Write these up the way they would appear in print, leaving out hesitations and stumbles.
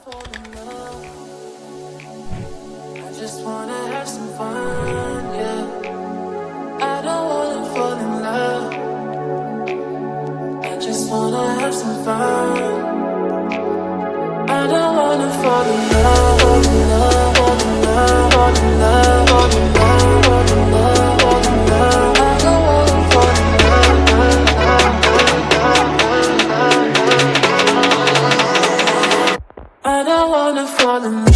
fall in love. I just wanna have some fun, yeah. I don't wanna fall in love. I just wanna have some fun. I don't wanna fall in love, fall in love, fall in love, fall in love, fall in love, fall in love, fall in love. I don't wanna fall in love.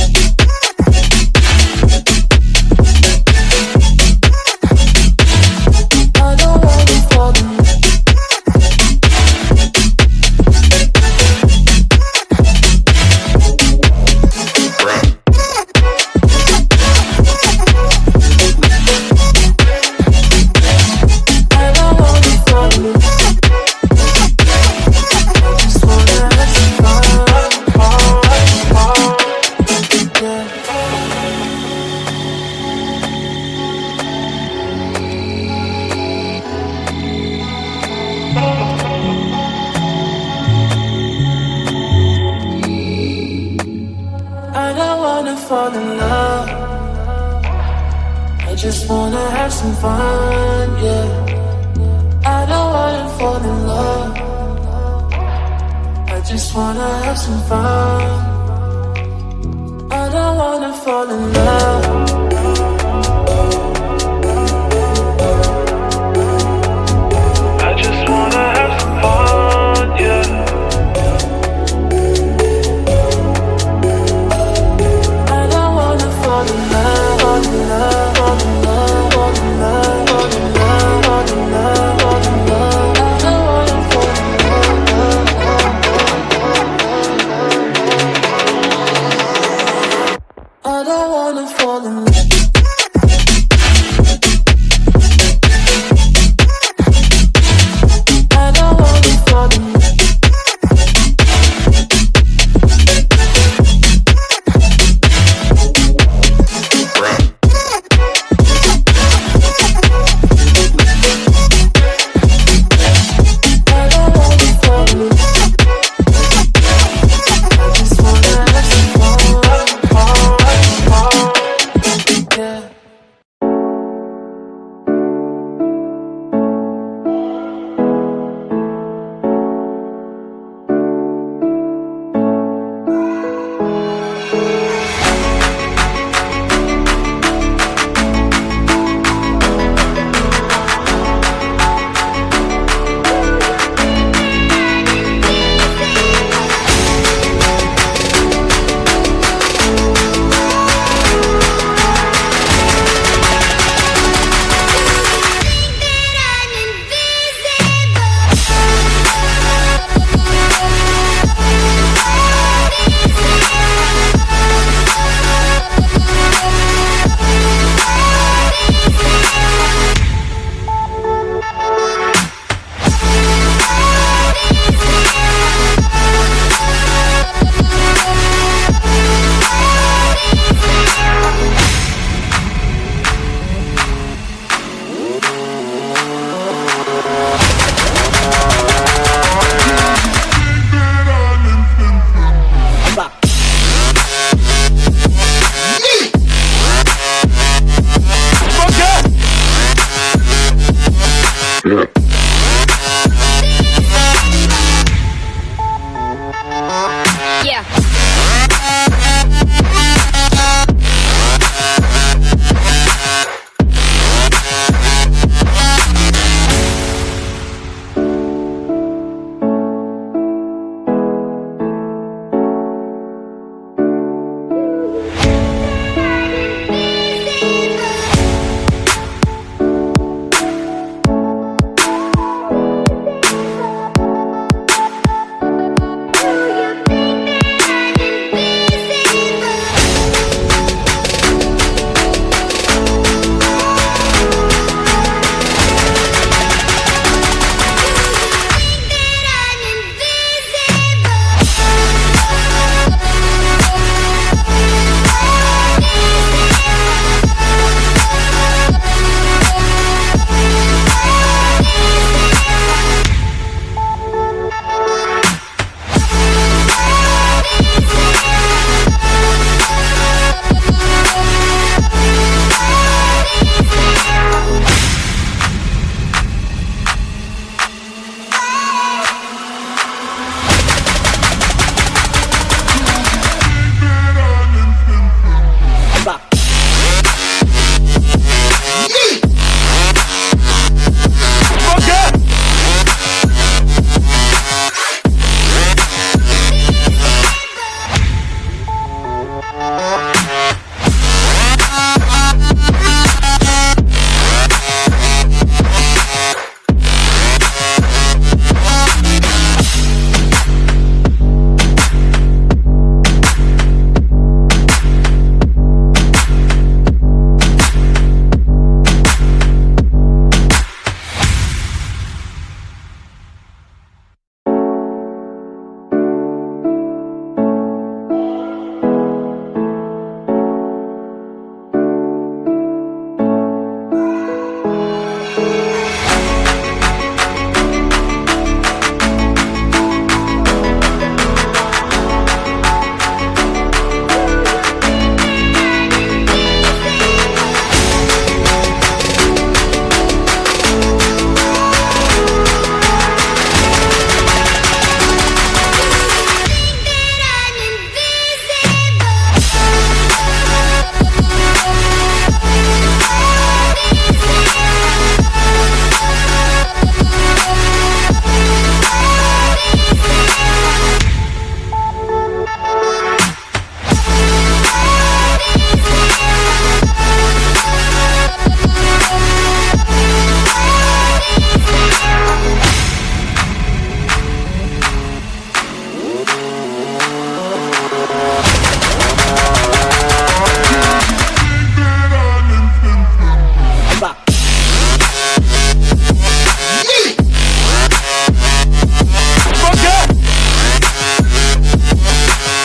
I don't wanna fall in love. Fall in love. I just wanna have some fun, yeah. I don't wanna fall in love. I just wanna have some fun. I don't wanna fall in love. I just wanna have some fun, yeah. Fall in love, fall in love, fall in love, fall in love, fall in love, fall in love, fall in love. I don't wanna fall in love. I don't wanna fall in love.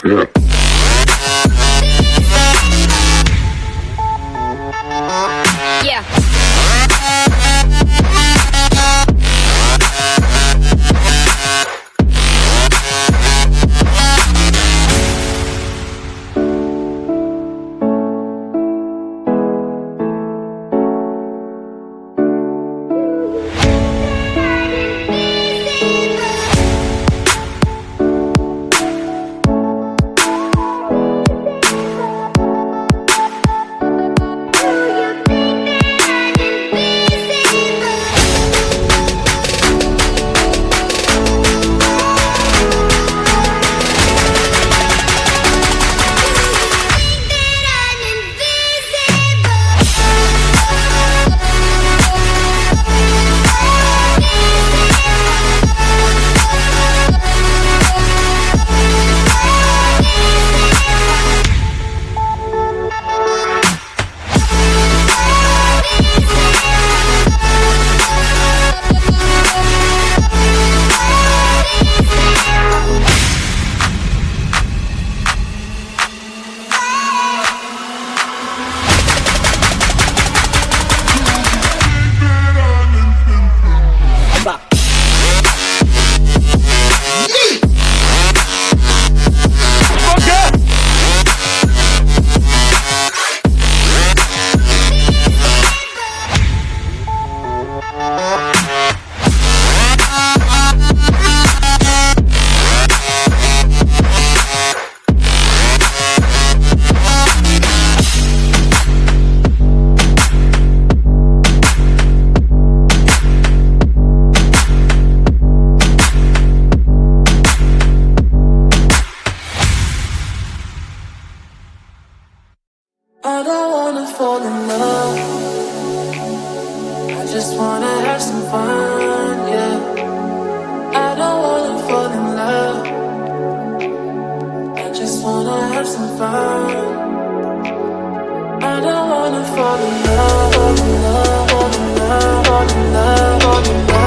Yeah. I don't wanna fall in love. I just wanna have some fun, yeah. I don't wanna fall in love. I just wanna have some fun. I don't wanna fall in love, fall in love, fall in love, fall in love, fall in love.